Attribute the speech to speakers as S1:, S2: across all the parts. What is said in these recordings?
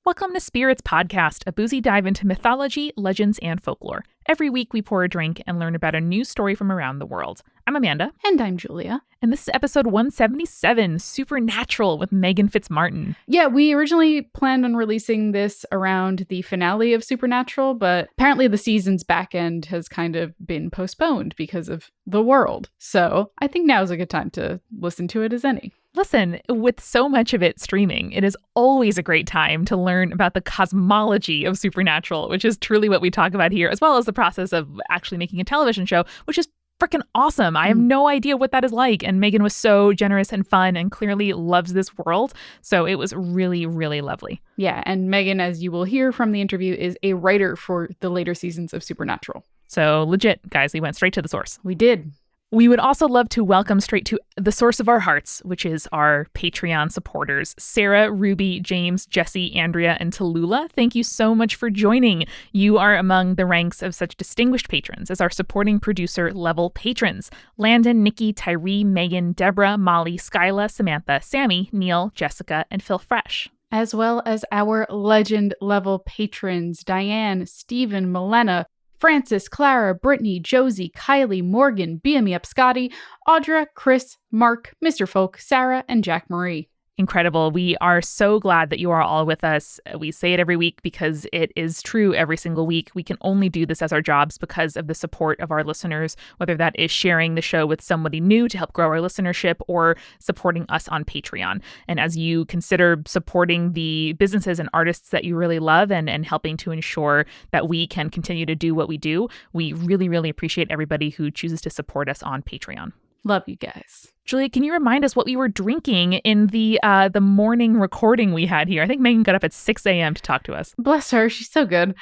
S1: Welcome to Spirits Podcast, a boozy dive into mythology, legends, and folklore. Every week we pour a drink and learn about a new story from around the world. I'm Amanda.
S2: And I'm Julia.
S1: And this is episode 177, Supernatural with Meghan Fitzmartin.
S2: Yeah, we originally planned on releasing this around the finale of Supernatural, but apparently the season's back end has kind of been postponed because of the world. So I think now is a good time to listen to it as any.
S1: Listen, with so much of it streaming, it is always a great time to learn about the cosmology of Supernatural, which is truly what we talk about here, as well as the process of actually making a television show, which is freaking awesome. I have no idea what that is like. And Meghan was so generous and fun and clearly loves this world. So it was really, really lovely.
S2: Yeah, and Meghan, as you will hear from the interview, is a writer for the later seasons of Supernatural.
S1: So legit, guys, we went straight to the source.
S2: We did.
S1: We would also love to welcome straight to the source of our hearts, which is our Patreon supporters, Sarah, Ruby, James, Jesse, Andrea, and Tallulah. Thank you so much for joining. You are among the ranks of such distinguished patrons as our supporting producer level patrons: Landon, Nikki, Tyree, Megan, Deborah, Molly, Skyla, Samantha, Sammy, Neil, Jessica, and Phil Fresh.
S2: As well as our legend level patrons, Diane, Stephen, Milena, Francis, Clara, Brittany, Josie, Kylie, Morgan, BME Up Scotty, Audra, Chris, Mark, Mr. Folk, Sarah, and Jack Marie.
S1: Incredible. We are so glad that you are all with us. We say it every week because it is true every single week. We can only do this as our jobs because of the support of our listeners, whether that is sharing the show with somebody new to help grow our listenership or supporting us on Patreon. And as you consider supporting the businesses and artists that you really love and helping to ensure that we can continue to do what we do, we really, really appreciate everybody who chooses to support us on Patreon.
S2: Love you guys.
S1: Julia, can you remind us what we were drinking in the morning recording we had here? I think Meghan got up at 6 a.m. to talk to us.
S2: Bless her. She's so good.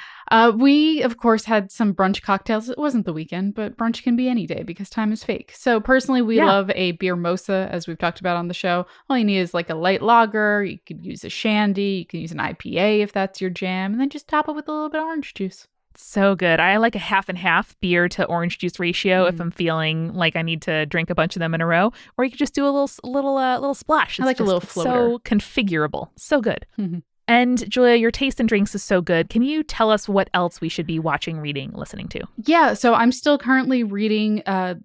S2: We, of course, had some brunch cocktails. It wasn't the weekend, but brunch can be any day because time is fake. So personally, we love a beer mosa, as we've talked about on the show. All you need is like a light lager. You could use a shandy. You can use an IPA if that's your jam. And then just top it with a little bit of orange juice.
S1: So good. I like a half and half beer to orange juice ratio if I'm feeling like I need to drink a bunch of them in a row, or you could just do a little splash.
S2: I like a little floater.
S1: So configurable. So good. Mm-hmm. And Julia, your taste in drinks is so good. Can you tell us what else we should be watching, reading, listening to?
S2: Yeah, so I'm still currently reading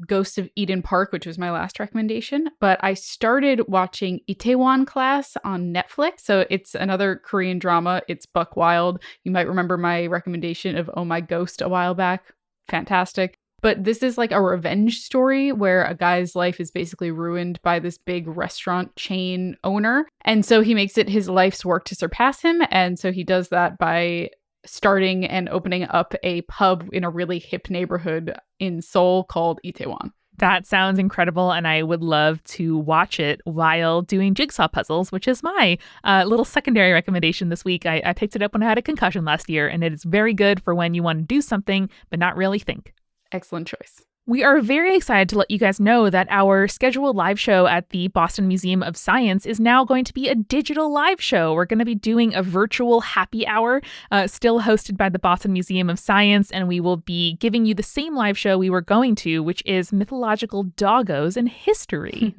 S2: Ghost of Eden Park, which was my last recommendation. But I started watching Itaewon Class on Netflix. So it's another Korean drama. It's buck wild. You might remember my recommendation of Oh My Ghost a while back. Fantastic. But this is like a revenge story where a guy's life is basically ruined by this big restaurant chain owner. And so he makes it his life's work to surpass him. And so he does that by starting and opening up a pub in a really hip neighborhood in Seoul called Itaewon.
S1: That sounds incredible, and I would love to watch it while doing jigsaw puzzles, which is my little secondary recommendation this week. I picked it up when I had a concussion last year, and it is very good for when you want to do something but not really think.
S2: Excellent choice.
S1: We are very excited to let you guys know that our scheduled live show at the Boston Museum of Science is now going to be a digital live show. We're going to be doing a virtual happy hour, still hosted by the Boston Museum of Science, and we will be giving you the same live show we were going to, which is mythological doggos and history.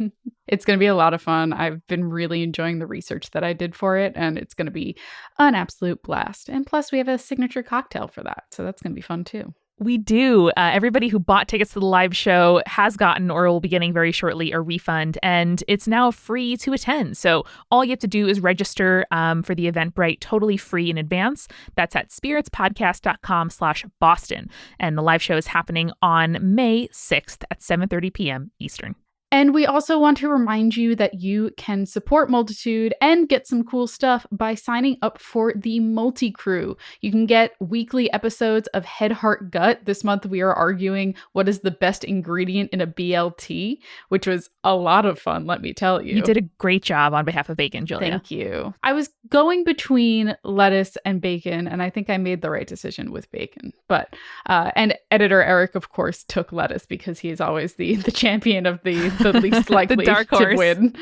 S2: It's going to be a lot of fun. I've been really enjoying the research that I did for it, and it's going to be an absolute blast. And plus, we have a signature cocktail for that, so that's going to be fun too.
S1: We do. Everybody who bought tickets to the live show has gotten or will be getting very shortly a refund, and it's now free to attend. So all you have to do is register for the Eventbrite totally free in advance. That's at spiritspodcast.com/Boston. And the live show is happening on May 6th at 7:30 p.m. Eastern.
S2: And we also want to remind you that you can support Multitude and get some cool stuff by signing up for the MultiCrew. You can get weekly episodes of Head, Heart, Gut. This month we are arguing what is the best ingredient in a BLT, which was a lot of fun, let me tell you.
S1: You did a great job on behalf of Bacon, Julia.
S2: Thank you. I was going between lettuce and bacon, and I think I made the right decision with bacon. But, and editor Eric, of course, took lettuce because he is always the champion of the least likely to win.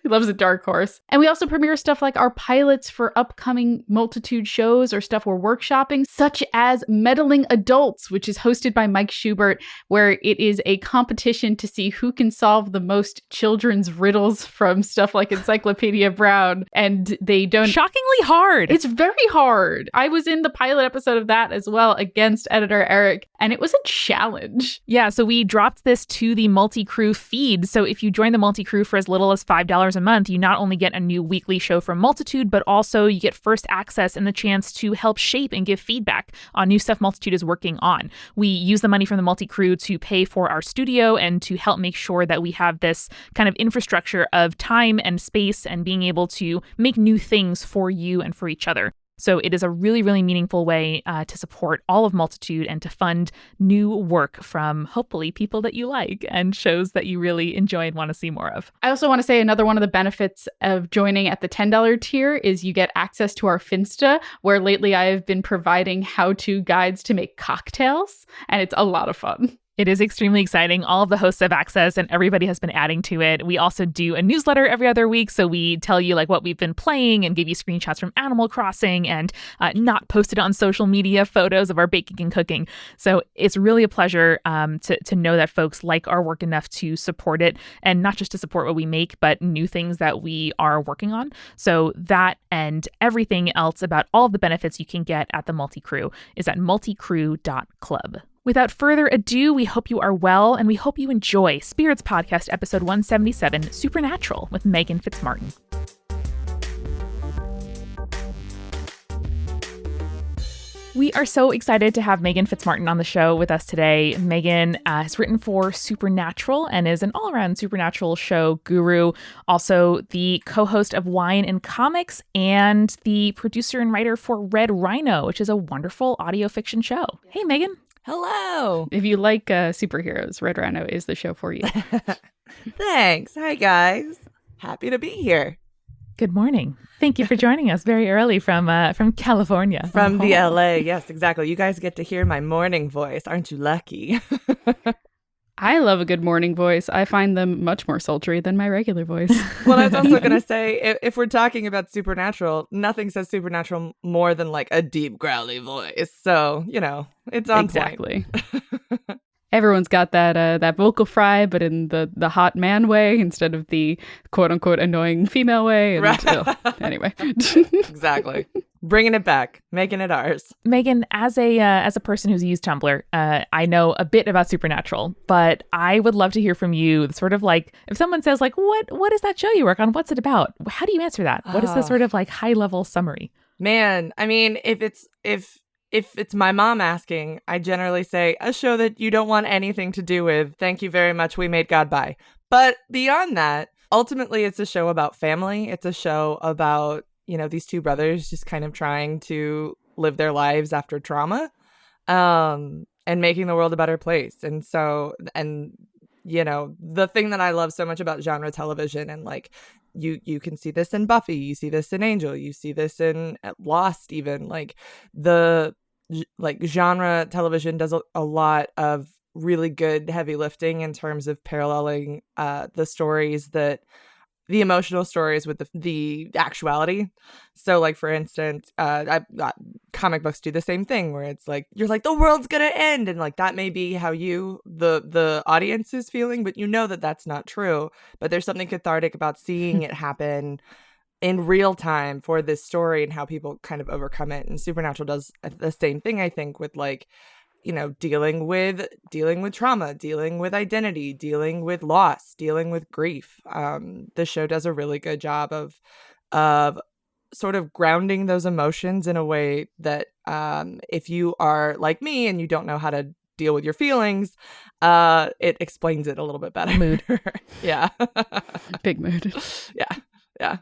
S2: He loves a dark horse. And we also premiere stuff like our pilots for upcoming Multitude shows or stuff we're workshopping, such as Meddling Adults, which is hosted by Mike Schubert, where it is a competition to see who can solve the most post children's riddles from stuff like Encyclopedia Brown, and they don't...
S1: Shockingly hard.
S2: It's very hard. I was in the pilot episode of that as well against editor Eric, and it was a challenge.
S1: Yeah, so we dropped this to the MultiCrew feed. So if you join the MultiCrew for as little as $5 a month, you not only get a new weekly show from Multitude, but also you get first access and the chance to help shape and give feedback on new stuff Multitude is working on. We use the money from the MultiCrew to pay for our studio and to help make sure that we have this kind of infrastructure of time and space and being able to make new things for you and for each other. So it is a really, really meaningful way to support all of Multitude and to fund new work from hopefully people that you like and shows that you really enjoy and want to see more of.
S2: I also want to say another one of the benefits of joining at the $10 tier is you get access to our Finsta, where lately I have been providing how-to guides to make cocktails, and it's a lot of fun.
S1: It is extremely exciting. All of the hosts have access and everybody has been adding to it. We also do a newsletter every other week. So we tell you like what we've been playing and give you screenshots from Animal Crossing and not posted on social media photos of our baking and cooking. So it's really a pleasure to know that folks like our work enough to support it, and not just to support what we make, but new things that we are working on. So that and everything else about all of the benefits you can get at the MultiCrew is at multicrew.club. Without further ado, we hope you are well, and we hope you enjoy Spirits Podcast episode 177, Supernatural, with Meghan Fitzmartin. We are so excited to have Meghan Fitzmartin on the show with us today. Meghan has written for Supernatural and is an all-around Supernatural show guru, also the co-host of Wine and Comics and the producer and writer for Red Rhino, which is a wonderful audio fiction show. Hey, Meghan.
S3: Hello.
S2: If you like superheroes, Red Rhino is the show for you.
S3: Thanks. Hi, guys. Happy to be here.
S1: Good morning. Thank you for joining us very early from California.
S3: From the LA. Yes, exactly. You guys get to hear my morning voice. Aren't you lucky?
S2: I love a good morning voice. I find them much more sultry than my regular voice.
S3: Well, I was also going to say, if we're talking about Supernatural, nothing says Supernatural more than like a deep, growly voice. So, you know, it's on
S2: exactly. Point. Everyone's got that vocal fry, but in the hot man way instead of the quote unquote annoying female way. And,
S3: right.
S2: Anyway,
S3: exactly. Bringing it back, making it ours.
S1: Meghan, as a person who's used Tumblr, I know a bit about Supernatural, but I would love to hear from you. Sort of like if someone says like, "What is that show you work on? What's it about?" How do you answer that? What is the sort of like high level summary?
S3: Man, I mean, if it's my mom asking, I generally say a show that you don't want anything to do with. Thank you very much. We made God bye. But beyond that, ultimately, it's a show about family. It's a show about, you know, these two brothers just kind of trying to live their lives after trauma, and making the world a better place. And so, and, you know, the thing that I love so much about genre television, and like, you can see this in Buffy, you see this in Angel, you see this in Lost, even like genre television does a lot of really good heavy lifting in terms of paralleling the emotional stories with the actuality. So like, for instance, comic books do the same thing where it's like, you're like, the world's gonna end. And like, that may be how the audience is feeling, but you know that that's not true. But there's something cathartic about seeing it happen in real time for this story and how people kind of overcome it. And Supernatural does the same thing, I think, with like, you know, dealing with trauma, dealing with identity, dealing with loss, dealing with grief. The show does a really good job of sort of grounding those emotions in a way that if you are like me and you don't know how to deal with your feelings, it explains it a little bit better.
S1: Mood.
S3: Yeah.
S2: Big mood.
S3: Yeah.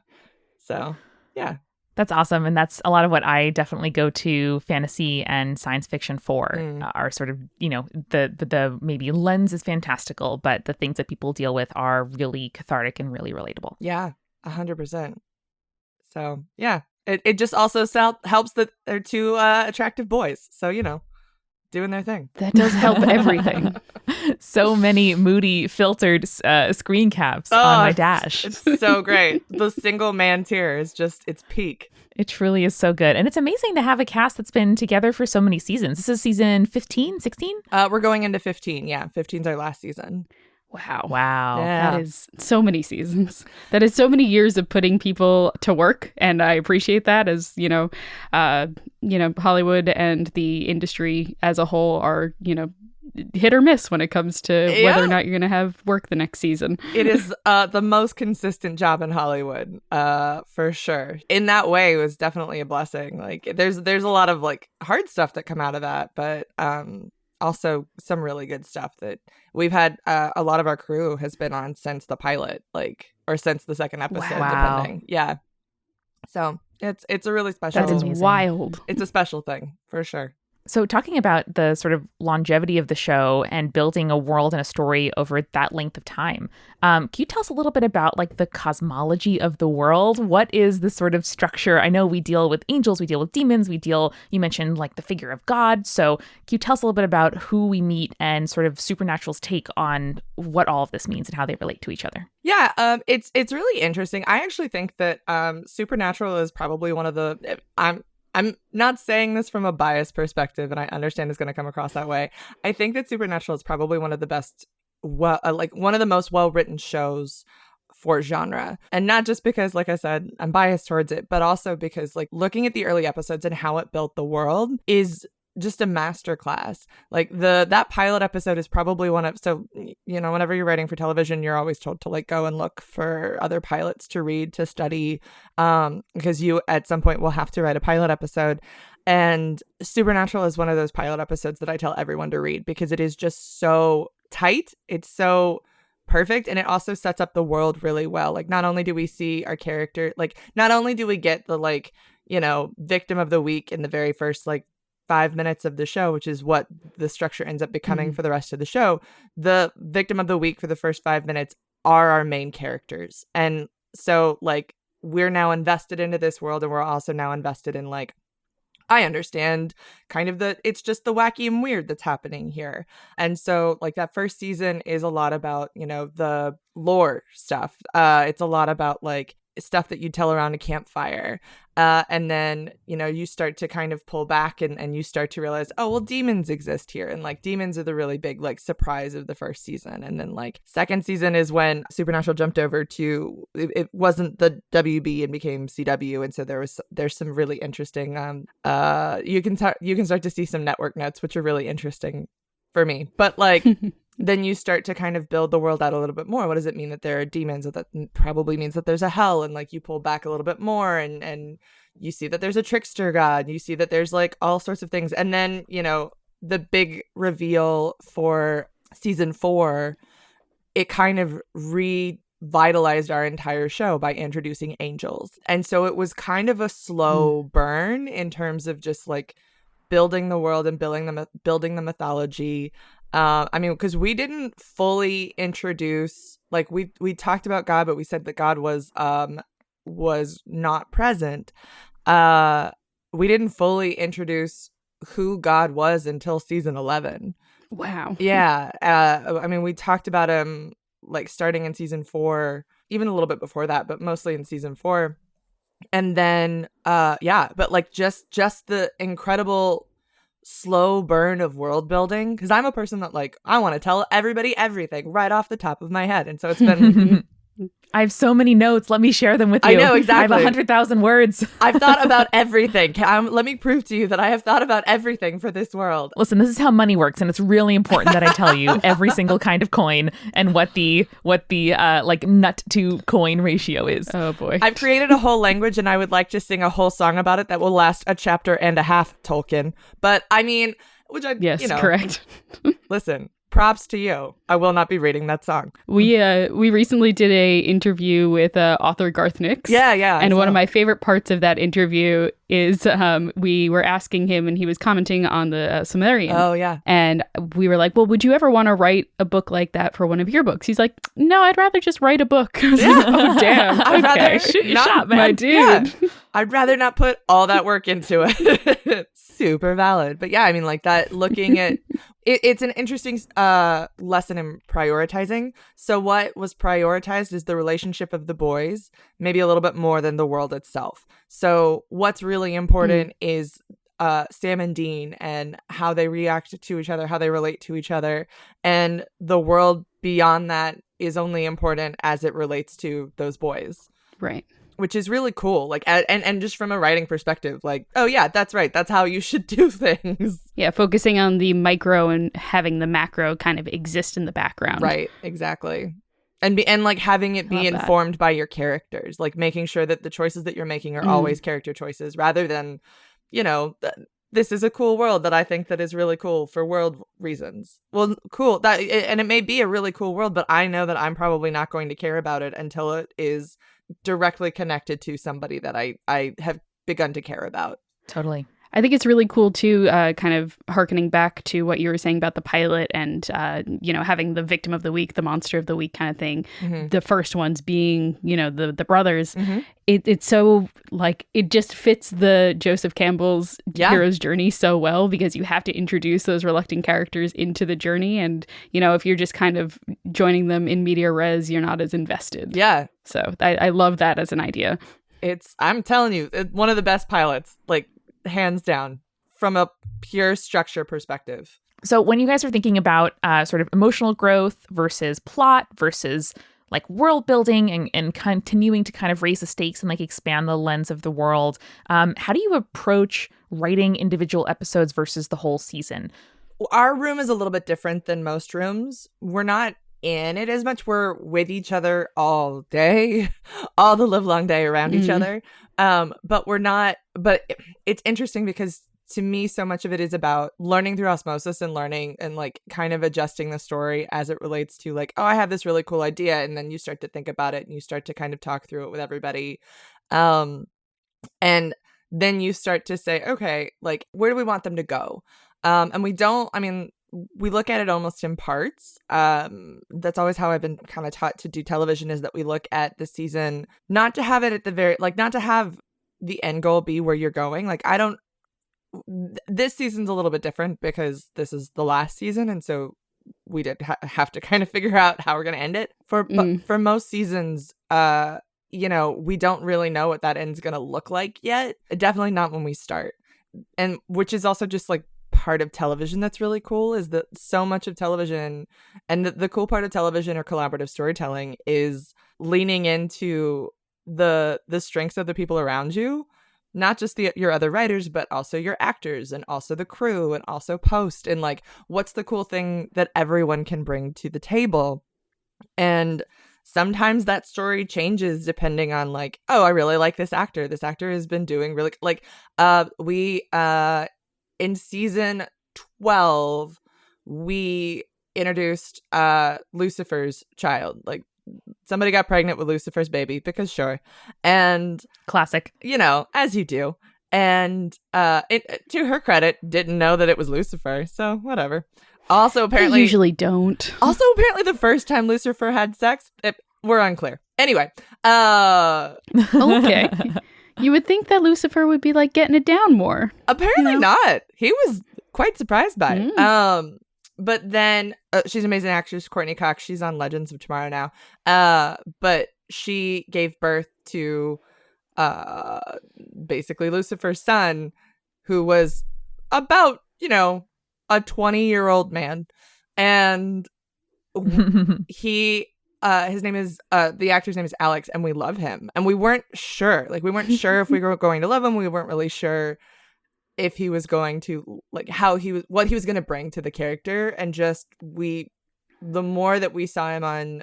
S3: So, yeah.
S1: That's awesome. And that's a lot of what I definitely go to fantasy and science fiction for, are sort of, you know, the maybe lens is fantastical, but the things that people deal with are really cathartic and really relatable.
S3: Yeah, 100%. So, yeah, it just also helps that they're two attractive boys. So, you know, doing their thing.
S2: That does help everything.
S1: So many moody filtered screen caps on my dash.
S3: It's so great. The single man tier is just its peak.
S1: It truly is so good. And it's amazing to have a cast that's been together for so many seasons. This is season 15, 16?
S3: We're going into 15. Yeah, 15's our last season.
S2: Wow.
S3: Yeah.
S2: That is so many seasons. That is so many years of putting people to work, and I appreciate that. As Hollywood and the industry as a whole are, hit or miss when it comes to whether or not you're going to have work the next season.
S3: It is the most consistent job in Hollywood, for sure. In that way, it was definitely a blessing. Like, there's a lot of like hard stuff that come out of that, but also some really good stuff that we've had. A lot of our crew has been on since the pilot, or since the second episode, depending. Yeah. So it's a really special.
S2: That is wild.
S3: It's a special thing for sure.
S1: So talking about the sort of longevity of the show and building a world and a story over that length of time, can you tell us a little bit about like the cosmology of the world? What is the sort of structure? I know we deal with angels, we deal with demons, you mentioned like the figure of God. So can you tell us a little bit about who we meet and sort of Supernatural's take on what all of this means and how they relate to each other?
S3: Yeah, it's really interesting. I actually think that Supernatural is probably one of the I'm not saying this from a biased perspective, and I understand it's going to come across that way. I think that Supernatural is probably one of the best, one of the most well-written shows for genre. And not just because, like I said, I'm biased towards it, but also because like looking at the early episodes and how it built the world is just a masterclass. Like that pilot episode is probably whenever you're writing for television, you're always told to like go and look for other pilots to read, to study, because you at some point will have to write a pilot episode. And Supernatural is one of those pilot episodes that I tell everyone to read because it is just so tight. It's so perfect. And it also sets up the world really well. Like, not only do we see our character, like, not only do we get the victim of the week in the very first 5 minutes of the show, which is what the structure ends up becoming for the rest of the show. The victim of the week for the first 5 minutes are our main characters. And so we're now invested into this world, and we're also now invested in I understand kind of it's just the wacky and weird that's happening here. And so that first season is a lot about, the lore stuff. It's a lot about stuff that you tell around a campfire. And then, you start to kind of pull back and you start to realize, oh, well, demons exist here. And demons are the really big surprise of the first season. And then second season is when Supernatural jumped over to, it wasn't the WB and became CW. And so there's some really interesting, you can start to see some network notes, which are really interesting for me. But then you start to kind of build the world out a little bit more. What does it mean that there are demons? That probably means that there's a hell. And you pull back a little bit more and you see that there's a trickster god. You see that there's all sorts of things. And then, the big reveal for season 4, it kind of revitalized our entire show by introducing angels. And so it was kind of a slow burn in terms of just building the world and building the mythology. Because we didn't fully introduce, we talked about God, but we said that God was not present. We didn't fully introduce who God was until season 11.
S2: Wow.
S3: Yeah. We talked about him starting in season 4, even a little bit before that, but mostly in season 4. And then, but just the incredible slow burn of world building, because I'm a person that I want to tell everybody everything right off the top of my head, and so it's been
S1: I have so many notes. Let me share them with you.
S3: I know, exactly.
S1: I have 100,000 words.
S3: I've thought about everything. Let me prove to you that I have thought about everything for this world.
S1: Listen, this is how money works, and it's really important that I tell you every single kind of coin and what the nut to coin ratio is.
S2: Oh boy.
S3: I've created a whole language, and I would like to sing a whole song about it that will last a chapter and a half, Tolkien. But
S2: yes, correct.
S3: Listen. Props to you. I will not be reading that song.
S2: We recently did a interview with author Garth Nix.
S3: Yeah.
S2: And one of my favorite parts of that interview is we were asking him, and he was commenting on the Sumerian.
S3: Oh, yeah.
S2: And we were like, well, would you ever want to write a book like that for one of your books? He's like, no, I'd rather just write a book. I was like, oh, damn.
S3: I'd rather
S2: shoot your
S3: not,
S2: shot, man. My dude.
S3: Yeah. I'd rather not put all that work into it. Super valid. But yeah, that looking at it's an interesting lesson in prioritizing. So what was prioritized is the relationship of the boys, maybe a little bit more than the world itself. So what's really important is Sam and Dean and how they react to each other, how they relate to each other, and the world beyond that is only important as it relates to those boys.
S2: Right.
S3: Which is really cool. Like, and just from a writing perspective, like, oh yeah, that's right. That's how you should do things.
S2: Yeah, focusing on the micro and having the macro kind of exist in the background.
S3: Right, exactly. And like having it be informed by your characters, like making sure that the choices that you're making are always character choices rather than, you know, this is a cool world that I think that is really cool for world reasons. Well, cool. And it may be a really cool world, but I know that I'm probably not going to care about it until it is directly connected to somebody that I have begun to care about.
S1: Totally.
S2: I think it's really cool too, kind of hearkening back to what you were saying about the pilot and, having the victim of the week, the monster of the week kind of thing. Mm-hmm. The first ones being, the brothers. Mm-hmm. It's so like, it just fits the Joseph Campbell's hero's journey so well because you have to introduce those reluctant characters into the journey. And, if you're just kind of joining them in media res, you're not as invested.
S3: Yeah.
S2: So I love that as an idea.
S3: I'm telling you, one of the best pilots, like, hands down, from a pure structure perspective.
S1: So when you guys are thinking about sort of emotional growth versus plot versus like world building and continuing to kind of raise the stakes and like expand the lens of the world, how do you approach writing individual episodes versus the whole season?
S3: Our room is a little bit different than most rooms. We're not in it as much. We're with each other all day, all the live long day around each other. But we're not, but it's interesting because to me, so much of it is about learning through osmosis and learning and like kind of adjusting the story as it relates to like, oh, I have this really cool idea. And then you start to think about it and you start to kind of talk through it with everybody. And then you start to say, okay, like, where do we want them to go? And we look at it almost in parts. That's always how I've been kind of taught to do television, is that we look at the season, not to have it at the very, like, not to have the end goal be where you're going. Like, this season's a little bit different because this is the last season. And so we did have to kind of figure out how we're going to end it. But for most seasons, we don't really know what that end's going to look like yet. Definitely not when we start. And which is also just like part of television that's really cool, is that so much of television and the cool part of television or collaborative storytelling is leaning into the strengths of the people around you, not just your other writers, but also your actors and also the crew and also post, and like, what's the cool thing that everyone can bring to the table. And sometimes that story changes depending on like, oh, I really like this actor. This actor has been doing really like, in season 12, we introduced Lucifer's child. Like, somebody got pregnant with Lucifer's baby because sure. And
S1: classic,
S3: as you do. And to her credit, didn't know that it was Lucifer. So whatever. Also, apparently,
S2: they usually don't.
S3: Also, apparently, the first time Lucifer had sex, we're unclear. Anyway,
S2: okay. You would think that Lucifer would be like getting it down more.
S3: Apparently not. He was quite surprised by it. But then she's an amazing actress, Courtney Cox. She's on Legends of Tomorrow now. But she gave birth to basically Lucifer's son, who was about, a 20-year-old man. And his name is, the actor's name is Alex, and we love him. And we weren't sure. Like, we weren't sure if we were going to love him. We weren't really sure if he was going to, like, what he was going to bring to the character. And just, the more that we saw him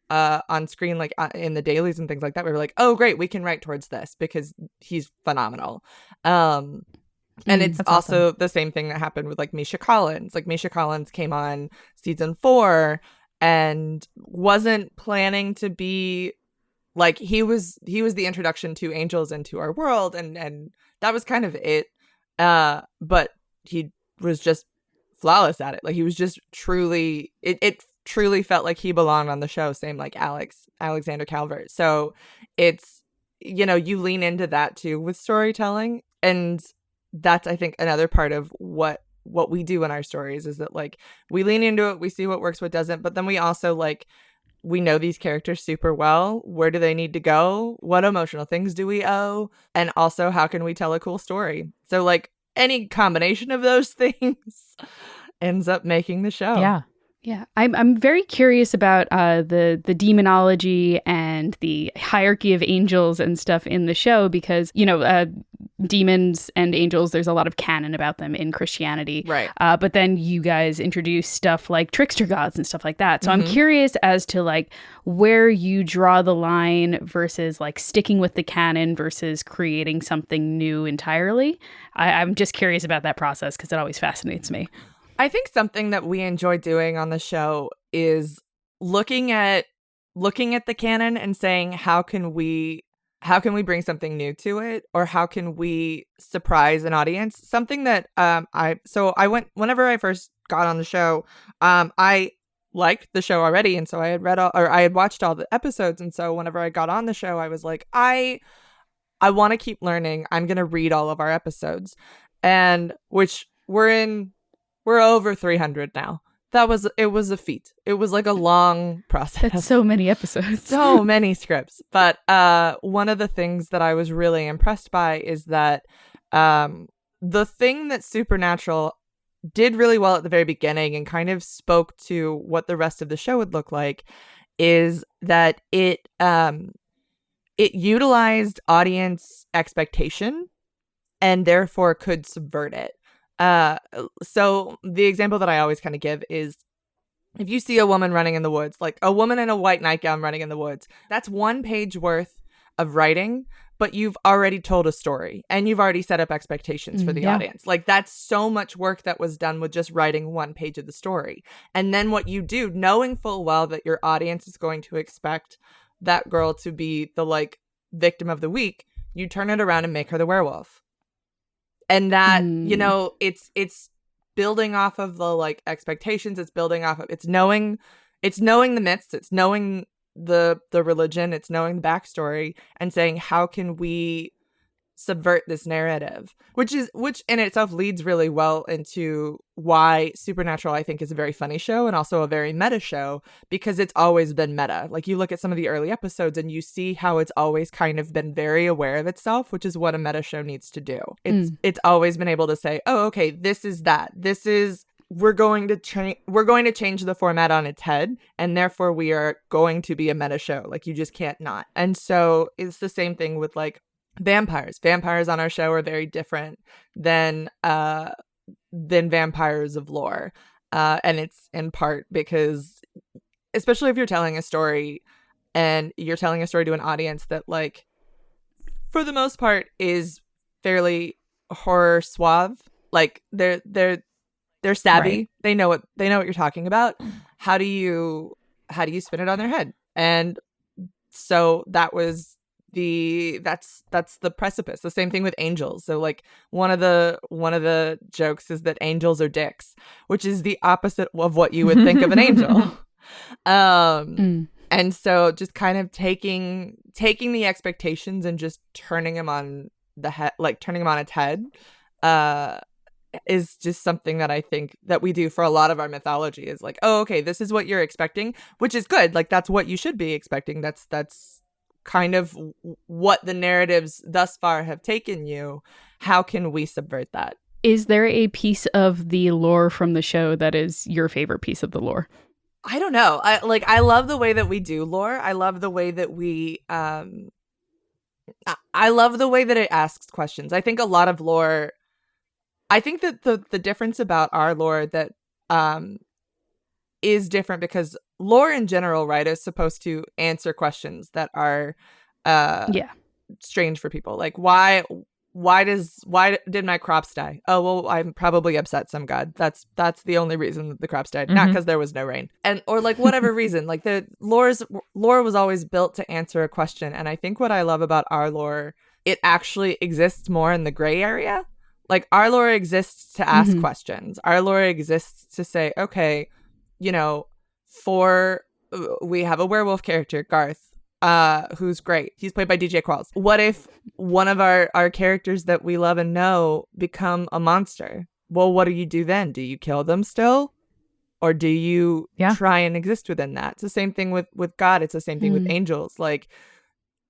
S3: on screen, like in the dailies and things like that, we were like, oh, great, we can write towards this because he's phenomenal. And it's also awesome. The same thing that happened with like Misha Collins. Like, Misha Collins came on season 4 and wasn't planning to be like, he was the introduction to angels into our world, and that was kind of it. But he was just flawless at it. Like, he was just truly, it truly felt like he belonged on the show. Same like Alexander Calvert. So it's, you lean into that too with storytelling. And that's, I think, another part of what we do in our stories, is that like, we lean into it, we see what works, what doesn't, but then we also like, we know these characters super well. Where do they need to go? What emotional things do we owe? And also, how can we tell a cool story? So like, any combination of those things ends up making the show.
S1: Yeah.
S2: Yeah, I'm very curious about the demonology and the hierarchy of angels and stuff in the show because, demons and angels, there's a lot of canon about them in Christianity.
S3: Right.
S2: But then you guys introduce stuff like trickster gods and stuff like that. So I'm curious as to like where you draw the line versus like sticking with the canon versus creating something new entirely. I'm just curious about that process because it always fascinates me.
S3: I think something that we enjoy doing on the show is looking at the canon and saying how can we bring something new to it, or how can we surprise an audience? Something that whenever I first got on the show, I liked the show already, and so I had watched all the episodes, and so whenever I got on the show, I was like, I want to keep learning. I'm going to read all of our episodes, and which we're over 300 now. It was a feat. It was like a long process.
S2: That's so many episodes.
S3: So many scripts. But one of the things that I was really impressed by is that the thing that Supernatural did really well at the very beginning and kind of spoke to what the rest of the show would look like is that it utilized audience expectation and therefore could subvert it. So the example that I always kind of give is if you see a woman running in the woods, like a woman in a white nightgown running in the woods, that's 1 page worth of writing, but you've already told a story and you've already set up expectations for the audience. Like that's so much work that was done with just writing 1 page of the story. And then what you do, knowing full well that your audience is going to expect that girl to be the like victim of the week, you turn it around and make her the werewolf. And that, it's building off of the like expectations. It's building off of it's knowing the myths. It's knowing the religion. It's knowing the backstory and saying, how can we subvert this narrative? Which in itself leads really well into why Supernatural, I think, is a very funny show and also a very meta show, because it's always been meta. Like you look at some of the early episodes and you see how it's always kind of been very aware of itself, which is what a meta show needs to do. It's always been able to say, oh, okay, this is that. This is we're going to change the format on its head, and therefore we are going to be a meta show. Like you just can't not. And so it's the same thing with like vampires. Vampires on our show are very different than vampires of lore. And it's in part because, especially if you're telling a story and you're telling a story to an audience that like, for the most part is fairly horror suave. Like they're savvy. Right. They know what you're talking about. How do you spin it on their head? And so that's the precipice. The same thing with angels. So like one of the jokes is that angels are dicks, which is the opposite of what you would think of an angel. And so just kind of taking the expectations and just turning them on its head is just something that I think that we do for a lot of our mythology is like, oh, okay, this is what you're expecting, which is good. Like that's what you should be expecting. That's kind of what the narratives thus far have taken you. How can we subvert that?
S2: Is there a piece of the lore from the show that is your favorite piece of the lore?
S3: I don't know. I love the way that we do lore. I love the way that we I love the way that it asks questions. I think a lot of lore, I think that the difference about our lore that is different because lore in general, right, is supposed to answer questions that are strange for people. Like why did my crops die? Oh, well, I'm probably upset some god. That's the only reason that the crops died, not because there was no rain. And or like whatever reason. Like the lore was always built to answer a question. And I think what I love about our lore, it actually exists more in the gray area. Like our lore exists to ask questions. Our lore exists to say, okay, we have a werewolf character, Garth, who's great. He's played by DJ Qualls. What if one of our characters that we love and know become a monster? Well, what do you do then? Do you kill them still? Or do you try and exist within that? It's the same thing with God. It's the same thing with angels. Like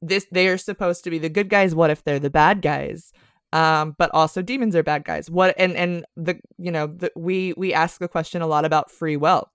S3: they are supposed to be the good guys. What if they're the bad guys? but also demons are bad guys. What and the we ask the question a lot about free will.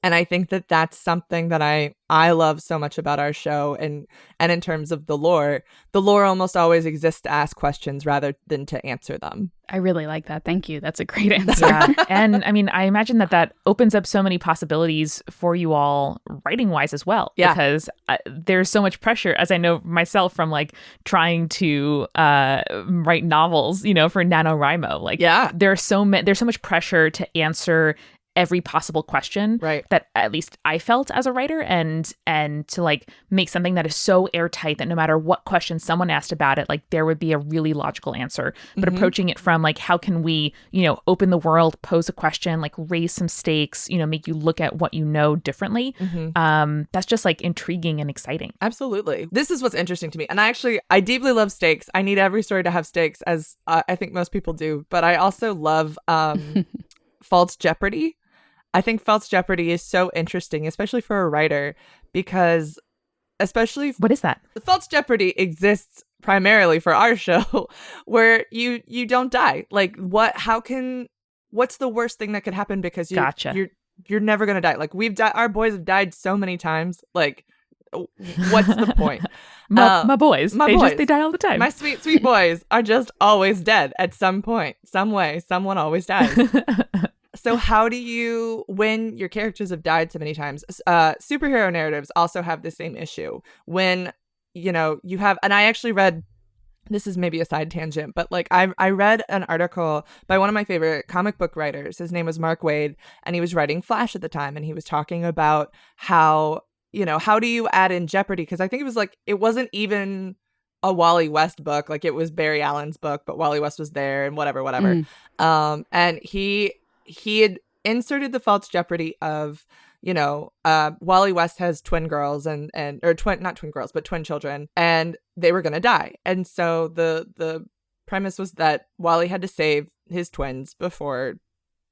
S3: And I think that that's something that I love so much about our show. And in terms of the lore almost always exists to ask questions rather than to answer them.
S2: I really like that. Thank you. That's a great answer.
S1: Yeah. And I mean, I imagine that opens up so many possibilities for you all writing wise as well.
S3: Yeah.
S1: Because there's so much pressure, as I know myself from like trying to write novels, for NaNoWriMo. Like,
S3: yeah,
S1: there's so much pressure to answer every possible question,
S3: right,
S1: that at least I felt as a writer, and to like make something that is so airtight that no matter what question someone asked about it, like there would be a really logical answer. But approaching it from like, how can we, open the world, pose a question, like raise some stakes, make you look at what you know differently. That's just like intriguing and exciting.
S3: Absolutely. This is what's interesting to me. And I deeply love stakes. I need every story to have stakes, as I think most people do. But I also love false jeopardy. I think false jeopardy is so interesting, especially for a writer, because
S1: what is that?
S3: False jeopardy exists primarily for our show, where you don't die. Like, what's the worst thing that could happen? Because you're never gonna die. Like, our boys have died so many times. Like, what's the point?
S1: My boys, they die all the time.
S3: My sweet, sweet boys are just always dead at some point, some way. Someone always dies. So how do you, when your characters have died so many times, superhero narratives also have the same issue. When, you have, and I actually read, this is maybe a side tangent, but like I read an article by one of my favorite comic book writers. His name was Mark Waid, and he was writing Flash at the time. And he was talking about how, how do you add in jeopardy? Because I think it was like, it wasn't even a Wally West book. Like, it was Barry Allen's book, but Wally West was there and whatever. And he had inserted the false jeopardy of, Wally West has twin girls not twin girls, but twin children, and they were going to die. And so the premise was that Wally had to save his twins before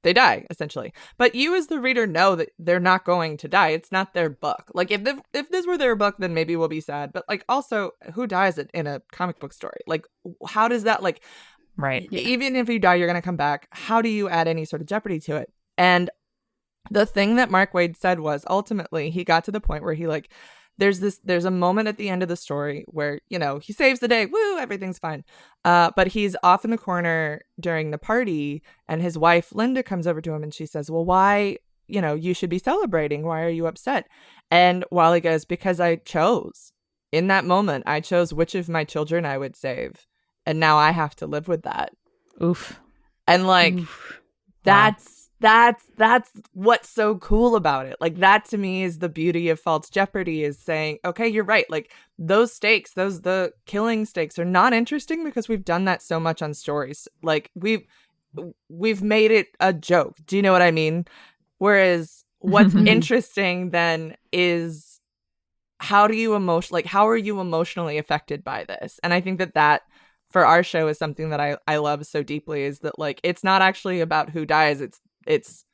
S3: they die, essentially. But you as the reader know that they're not going to die. It's not their book. Like, if this were their book, then maybe we'll be sad. But like, also, who dies in a comic book story? Like, how does that, like,
S1: right.
S3: Even if you die, you're going to come back. How do you add any sort of jeopardy to it? And the thing that Mark Waid said was, ultimately, he got to the point where he like, there's a moment at the end of the story where, he saves the day. Woo, everything's fine. But he's off in the corner during the party, and his wife, Linda, comes over to him and she says, well, why, you should be celebrating. Why are you upset? And Wally goes, because I chose. In that moment, I chose which of my children I would save. And now I have to live with that.
S1: Oof.
S3: And like, that's what's so cool about it. Like, that to me is the beauty of false jeopardy, is saying, okay, you're right. Like, those stakes, the killing stakes are not interesting because we've done that so much on stories. Like, we've made it a joke. Do you know what I mean? Whereas what's interesting then is how are you emotionally affected by this? And I think that for our show is something that I love so deeply, is that like, it's not actually about who dies. It's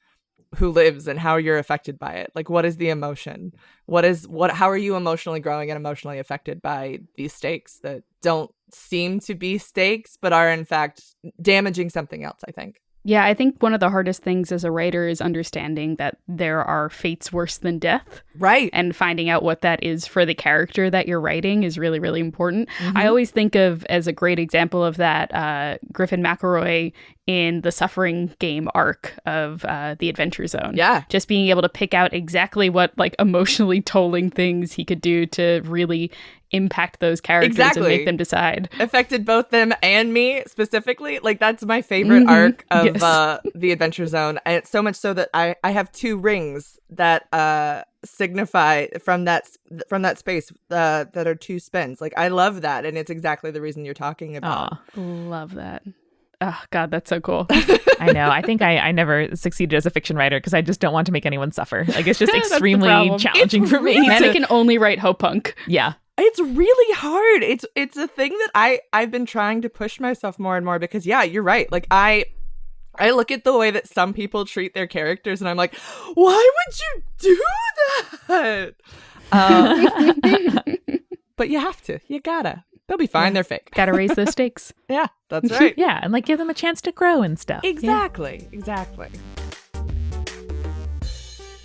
S3: who lives and how you're affected by it. Like, what is the emotion? How are you emotionally growing and emotionally affected by these stakes that don't seem to be stakes, but are in fact damaging something else, I think.
S2: Yeah, I think one of the hardest things as a writer is understanding that there are fates worse than death.
S3: Right.
S2: And finding out what that is for the character that you're writing is really, really important. I always think of, as a great example of that, Griffin McElroy in the Suffering Game arc of The Adventure Zone.
S3: Yeah.
S2: Just being able to pick out exactly what like emotionally tolling things he could do to really impact those characters and make them decide.
S3: Affected both them and me specifically. Like, that's my favorite arc of The Adventure Zone. And it's so much so that I have 2 rings that signify from that space that are 2 spins. Like, I love that, and it's exactly the reason you're talking about.
S2: Oh, love that. Oh, God, that's so cool.
S1: I know. I think I never succeeded as a fiction writer because I just don't want to make anyone suffer. Like, it's just extremely challenging for me.
S2: And I can only write Hope Punk.
S1: Yeah.
S3: It's really hard. It's a thing that I've been trying to push myself more and more because, yeah, you're right. Like, I look at the way that some people treat their characters and I'm like, why would you do that? But you have to. You gotta. They'll be fine.
S1: Yeah.
S3: They're fake.
S1: Gotta raise those stakes.
S3: Yeah, that's right.
S1: Yeah, and like give them a chance to grow and stuff.
S3: Exactly.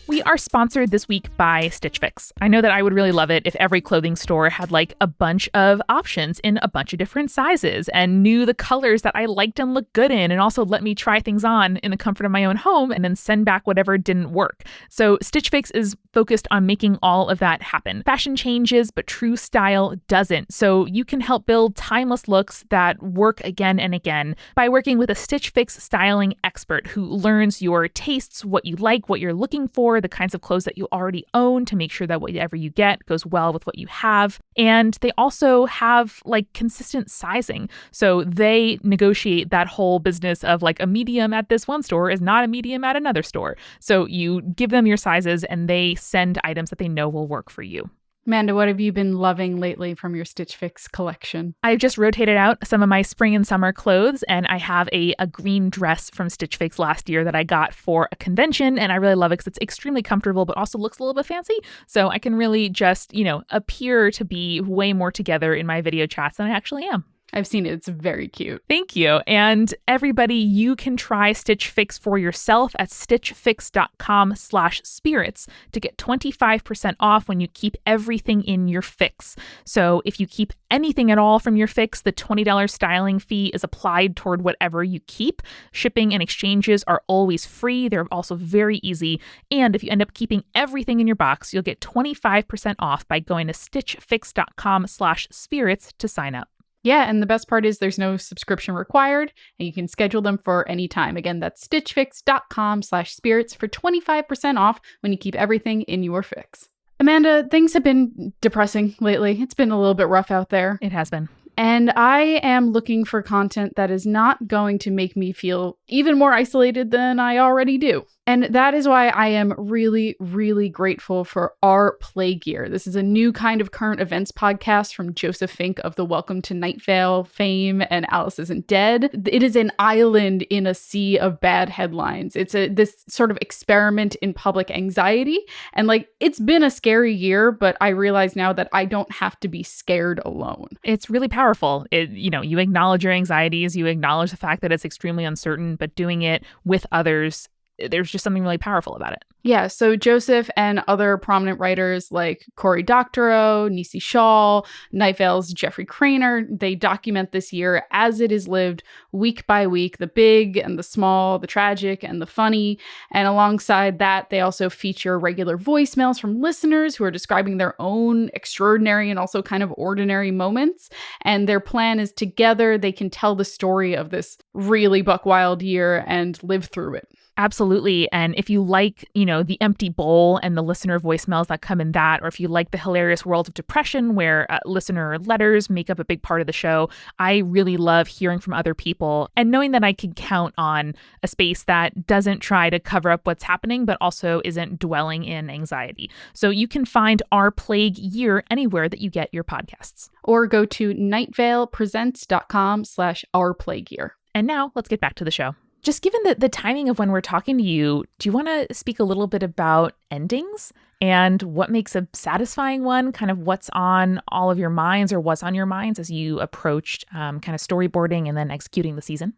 S1: We are sponsored this week by Stitch Fix. I know that I would really love it if every clothing store had like a bunch of options in a bunch of different sizes and knew the colors that I liked and looked good in, and also let me try things on in the comfort of my own home and then send back whatever didn't work. So Stitch Fix is focused on making all of that happen. Fashion changes, but true style doesn't. So you can help build timeless looks that work again and again by working with a Stitch Fix styling expert who learns your tastes, what you like, what you're looking for, the kinds of clothes that you already own to make sure that whatever you get goes well with what you have. And they also have like consistent sizing. So they negotiate that whole business of like a medium at this one store is not a medium at another store. So you give them your sizes and they send items that they know will work for you.
S2: Amanda, what have you been loving lately from your Stitch Fix collection?
S1: I've just rotated out some of my spring and summer clothes, and I have a green dress from Stitch Fix last year that I got for a convention, and I really love it because it's extremely comfortable, but also looks a little bit fancy. So I can really just, appear to be way more together in my video chats than I actually am.
S2: I've seen it. It's very cute.
S1: Thank you. And everybody, you can try Stitch Fix for yourself at stitchfix.com/spirits to get 25% off when you keep everything in your fix. So if you keep anything at all from your fix, the $20 styling fee is applied toward whatever you keep. Shipping and exchanges are always free. They're also very easy. And if you end up keeping everything in your box, you'll get 25% off by going to stitchfix.com/spirits to sign up.
S2: Yeah, and the best part is there's no subscription required, and you can schedule them for any time. Again, that's stitchfix.com/spirits for 25% off when you keep everything in your fix. Amanda, things have been depressing lately. It's been a little bit rough out there.
S1: It has been.
S2: And I am looking for content that is not going to make me feel even more isolated than I already do. And that is why I am really, really grateful for Our Play Gear. This is a new kind of current events podcast from Joseph Fink of the Welcome to Night Vale fame and Alice Isn't Dead. It is an island in a sea of bad headlines. It's this sort of experiment in public anxiety. And it's been a scary year, but I realize now that I don't have to be scared alone.
S1: It's really powerful. You acknowledge your anxieties, you acknowledge the fact that it's extremely uncertain, but doing it with others, there's just something really powerful about it.
S2: Yeah, so Joseph and other prominent writers like Cory Doctorow, Nisi Shaw, Night Vale's Jeffrey Craner, they document this year as it is lived week by week, the big and the small, the tragic and the funny. And alongside that, they also feature regular voicemails from listeners who are describing their own extraordinary and also kind of ordinary moments. And their plan is together, they can tell the story of this really buck wild year and live through it.
S1: Absolutely. And if you like, the empty bowl and the listener voicemails that come in that, or if you like the hilarious world of depression where listener letters make up a big part of the show, I really love hearing from other people and knowing that I can count on a space that doesn't try to cover up what's happening, but also isn't dwelling in anxiety. So you can find Our Plague Year anywhere that you get your podcasts.
S2: Or go to nightvalepresents.com/ourplagueyear.
S1: And now let's get back to the show. Just given the timing of when we're talking to you, do you want to speak a little bit about endings and what makes a satisfying one, kind of what's on all of your minds or what's on your minds as you approached kind of storyboarding and then executing the season?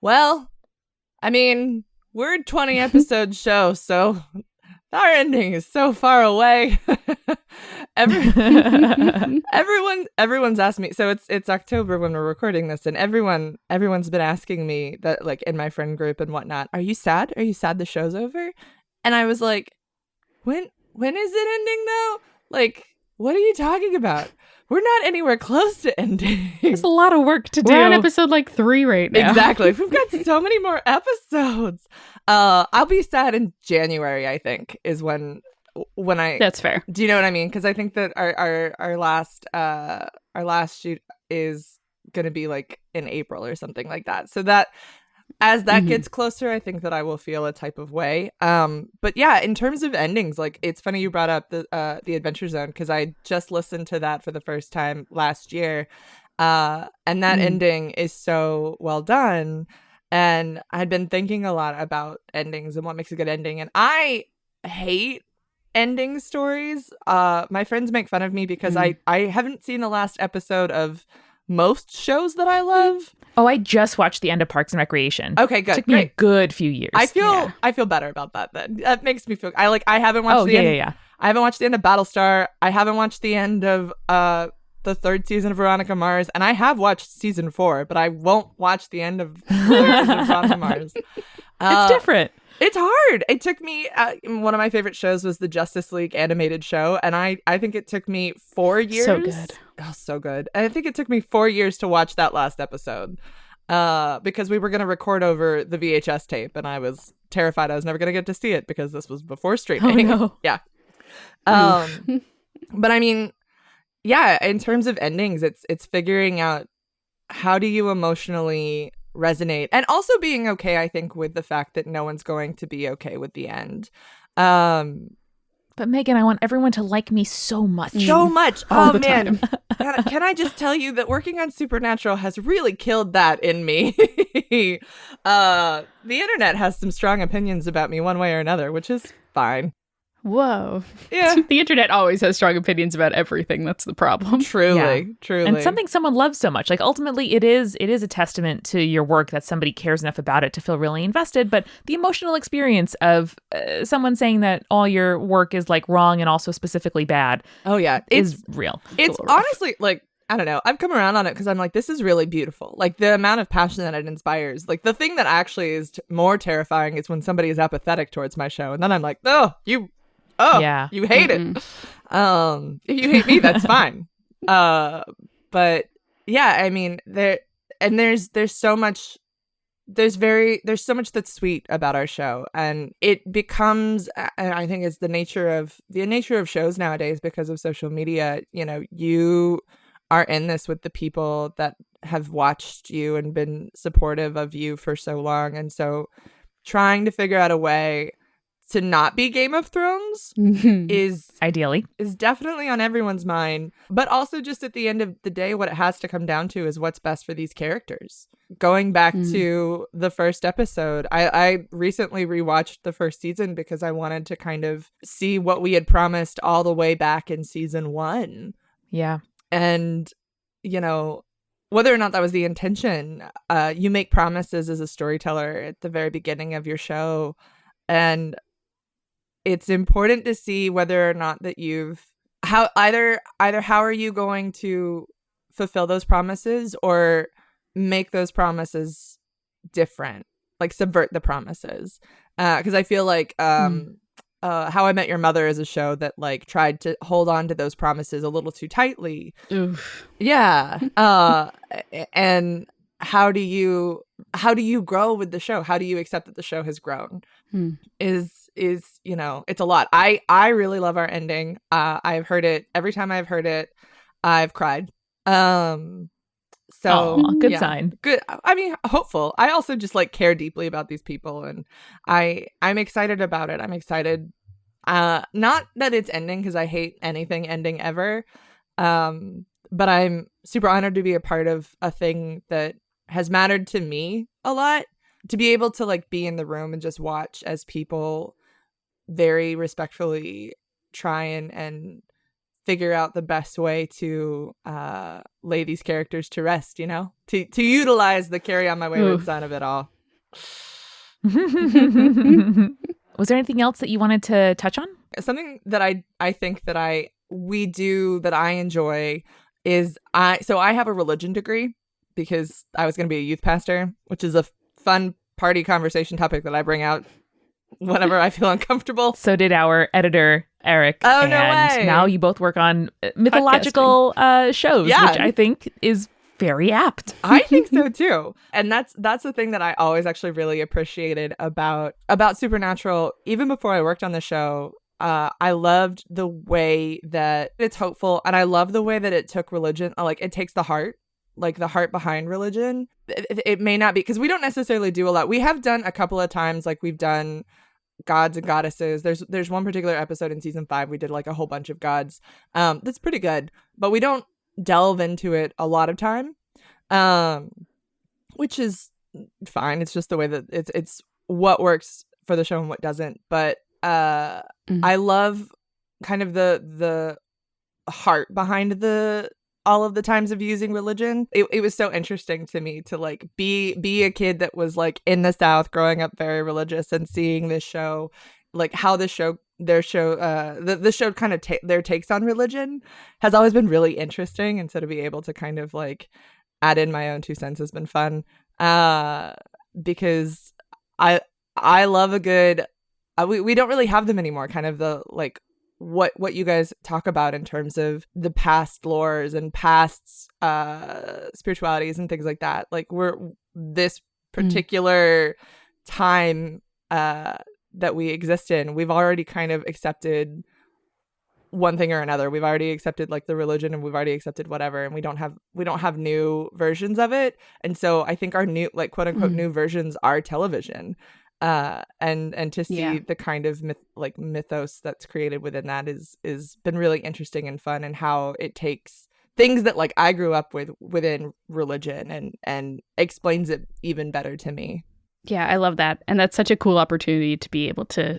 S3: Well, I mean, we're a 20 episode show, so our ending is so far away. Everyone's asked me. So it's October when we're recording this, and everyone's been asking me that, in my friend group and whatnot. Are you sad? Are you sad the show's over? And I was like, when is it ending though? What are you talking about? We're not anywhere close to ending.
S1: There's a lot of work to do.
S2: We're on episode 3 right now.
S3: Exactly. We've got so many more episodes. I'll be sad in January, I think, is when I.
S2: That's fair.
S3: Do you know what I mean? Because I think that our last shoot is going to be in April or something like that. So that as that gets closer, I think that I will feel a type of way. But yeah, in terms of endings, it's funny you brought up the Adventure Zone, because I just listened to that for the first time last year, and that ending is so well done. And I'd been thinking a lot about endings and what makes a good ending, and I hate ending stories, my friends make fun of me because I haven't seen the last episode of most shows that I love.
S1: Oh, I just watched the end of Parks and Recreation.
S3: Okay, good.
S1: It took me a good few years.
S3: I feel better about that then. That makes me feel I haven't watched
S1: end.
S3: I haven't watched the end of Battlestar. I haven't watched the end of the third season of Veronica Mars, and I have watched season 4, but I won't watch the end of the third season of Veronica Mars.
S1: It's different.
S3: It's hard. It took me, one of my favorite shows was the Justice League animated show, and I think it took me 4 years.
S1: So good.
S3: Oh, so good. And I think it took me 4 years to watch that last episode because we were going to record over the VHS tape, and I was terrified I was never going to get to see it because this was before streaming.
S1: Oh, no.
S3: Yeah. But I mean, yeah, in terms of endings, it's figuring out how do you emotionally resonate, and also being okay, I think, with the fact that no one's going to be okay with the end.
S1: But Megan, I want everyone to like me so much.
S3: So much.
S2: All
S3: Oh,
S2: the
S3: man.
S2: time.
S3: Can I just tell you that working on Supernatural has really killed that in me? The internet has some strong opinions about me one way or another, which is fine.
S2: Whoa.
S3: Yeah.
S2: The internet always has strong opinions about everything. That's the problem.
S3: Truly.
S1: And something someone loves so much. Like, ultimately, it is a testament to your work that somebody cares enough about it to feel really invested. But the emotional experience of someone saying that all your work is like wrong and also specifically bad.
S3: Oh, yeah.
S1: Is real.
S3: It's honestly like, I don't know. I've come around on it because I'm like, this is really beautiful. Like, the amount of passion that it inspires. Like, the thing that actually is more terrifying is when somebody is apathetic towards my show. And then I'm like, you hate it. If you hate me, that's fine. But yeah, I mean, there's so much that's sweet about our show, and it becomes, and I think it's the nature of shows nowadays because of social media. You know, you are in this with the people that have watched you and been supportive of you for so long, and so trying to figure out a way to not be Game of Thrones is definitely on everyone's mind. But also, just at the end of the day, what it has to come down to is what's best for these characters. Going back to the first episode, I recently rewatched the first season because I wanted to kind of see what we had promised all the way back in season 1.
S1: Yeah.
S3: And, you know, whether or not that was the intention, you make promises as a storyteller at the very beginning of your show. And it's important to see whether or not that how are you going to fulfill those promises or make those promises different, like subvert the promises. Because I feel like How I Met Your Mother is a show that like tried to hold on to those promises a little too tightly.
S2: Oof.
S3: Yeah. And how do you grow with the show? How do you accept that the show has grown? Is you know, it's a lot. I really love our ending. I've heard it every time I've heard it, I've cried. So
S1: good sign.
S3: Good. I mean, hopeful. I also just like care deeply about these people, and I'm excited about it. I'm excited. Not that it's ending because I hate anything ending ever. But I'm super honored to be a part of a thing that has mattered to me a lot. To be able to like be in the room and just watch as people very respectfully try and figure out the best way to lay these characters to rest, you know, to utilize the Carry On My Wayward Son of it all.
S1: Was there anything else that you wanted to touch on?
S3: Something that I think that we do that I enjoy is I have a religion degree because I was going to be a youth pastor, which is a fun party conversation topic that I bring out whenever I feel uncomfortable.
S1: So did our editor, Eric.
S3: Oh, no way.
S1: Now you both work on mythological shows, which I think is very apt.
S3: I think so too. And that's the thing that I always actually really appreciated about Supernatural. Even before I worked on the show, I loved the way that it's hopeful, and I love the way that it took religion, like it takes the heart behind religion. It may not be, because we don't necessarily do a lot. We have done a couple of times, like we've done gods and goddesses. There's one particular episode in season 5 we did like a whole bunch of gods. That's pretty good, but we don't delve into it a lot of time, which is fine. It's just the way that it's what works for the show and what doesn't. But I love kind of the heart behind all of the times of using religion. It was so interesting to me to like be a kid that was like in the South, growing up very religious, and seeing this show, like how the show kind of their takes on religion has always been really interesting, and so to be able to kind of like add in my own 2 cents has been fun, because I love a good we don't really have them anymore, kind of the like what you guys talk about in terms of the past lores and past spiritualities and things like that. Like we're this particular time that we exist in, we've already kind of accepted one thing or another. We've already accepted like the religion, and we've already accepted whatever, and we don't have new versions of it. And so I think our new, like, quote unquote new versions are television. And to see the kind of mythos that's created within that is been really interesting and fun, and how it takes things that like I grew up with within religion and explains it even better to me.
S2: Yeah, I love that. And that's such a cool opportunity to be able to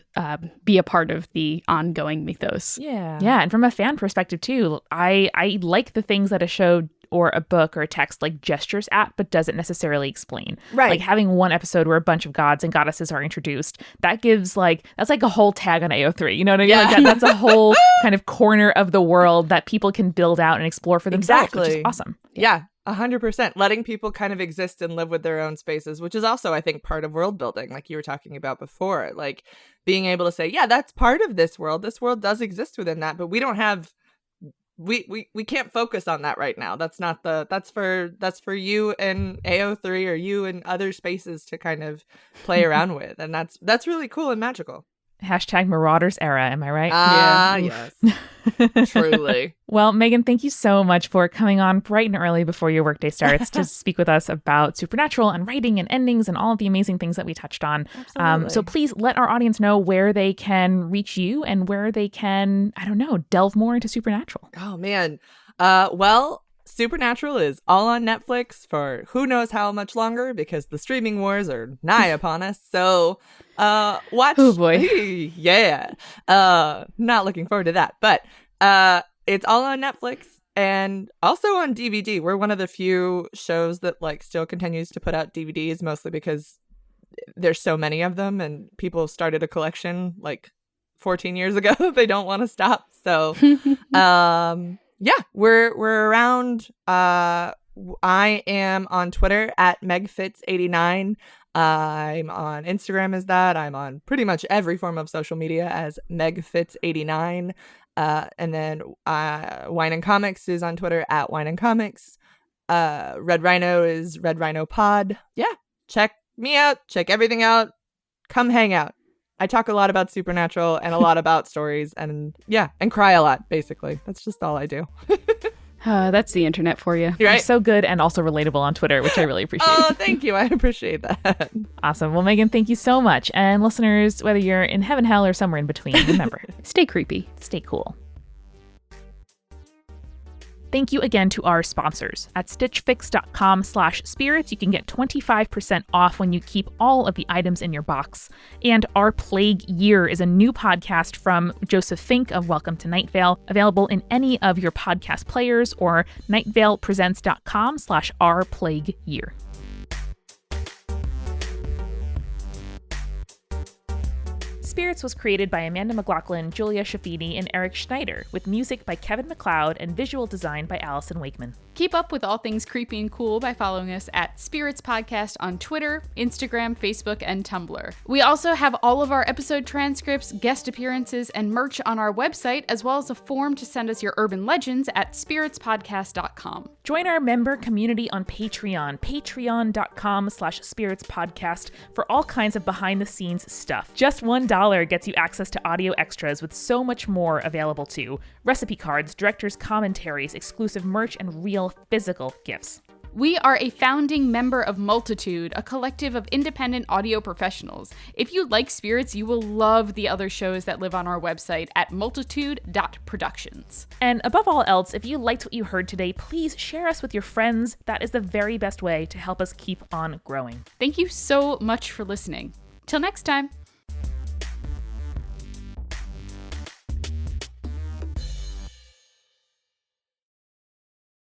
S2: be a part of the ongoing mythos.
S1: Yeah. Yeah. And from a fan perspective, too, I like the things that a show or a book or a text like gestures at, but doesn't necessarily explain.
S3: Right.
S1: Like having one episode where a bunch of gods and goddesses are introduced, that gives like, that's like a whole tag on AO3. You know what I mean?
S3: Yeah.
S1: Like that's a whole kind of corner of the world that people can build out and explore for themselves, which is awesome.
S3: Yeah. 100%. Letting people kind of exist and live with their own spaces, which is also, I think, part of world building, like you were talking about before. Like being able to say, yeah, that's part of this world. This world does exist within that, but we don't have, we can't focus on that right now. That's not that's for you and AO3 or you and other spaces to kind of play around with. And that's really cool and magical.
S1: Hashtag Marauders era, am I right?
S3: Yes. Truly.
S1: Well, Meghan, thank you so much for coming on bright and early before your workday starts to speak with us about Supernatural and writing and endings and all of the amazing things that we touched on. So please let our audience know where they can reach you and where they can, I don't know, delve more into Supernatural.
S3: Oh, man. Well, Supernatural is all on Netflix for who knows how much longer, because the streaming wars are nigh upon us. So watch.
S2: Oh boy.
S3: Yeah. Not looking forward to that. But it's all on Netflix and also on DVD. We're one of the few shows that like still continues to put out DVDs, mostly because there's so many of them and people started a collection like 14 years ago. They don't want to stop. So yeah, we're around. I am on Twitter at MegFitz89. I'm on Instagram as that. I'm on pretty much every form of social media as MegFitz89. And then Wine and Comics is on Twitter at Wine and Comics. Red Rhino is Red Rhino Pod. Yeah, check me out. Check everything out. Come hang out. I talk a lot about Supernatural and a lot about stories and cry a lot, basically. That's just all I do.
S2: That's the internet for you.
S1: You're so good and also relatable on Twitter, which I really appreciate.
S3: Oh, thank you. I appreciate that.
S1: Awesome. Well, Meghan, thank you so much. And listeners, whether you're in heaven, hell, or somewhere in between, remember,
S2: stay creepy.
S1: Stay cool. Thank you again to our sponsors. At stitchfix.com/spirits, you can get 25% off when you keep all of the items in your box. And Our Plague Year is a new podcast from Joseph Fink of Welcome to Night Vale, available in any of your podcast players or nightvalepresents.com/ourplagueyear. Spirits was created by Amanda McLaughlin, Julia Shafini, and Eric Schneider, with music by Kevin MacLeod and visual design by Allison Wakeman.
S2: Keep up with all things creepy and cool by following us at Spirits Podcast on Twitter, Instagram, Facebook, and Tumblr. We also have all of our episode transcripts, guest appearances, and merch on our website, as well as a form to send us your urban legends at spiritspodcast.com.
S1: Join our member community on Patreon, patreon.com/spiritspodcast, for all kinds of behind-the-scenes stuff. Just $1 gets you access to audio extras with so much more available too. Recipe cards, director's commentaries, exclusive merch, and real physical gifts.
S2: We are a founding member of Multitude, a collective of independent audio professionals. If you like Spirits, you will love the other shows that live on our website at multitude.productions.
S1: And above all else, if you liked what you heard today, please share us with your friends. That is the very best way to help us keep on growing.
S2: Thank you so much for listening. Till next time.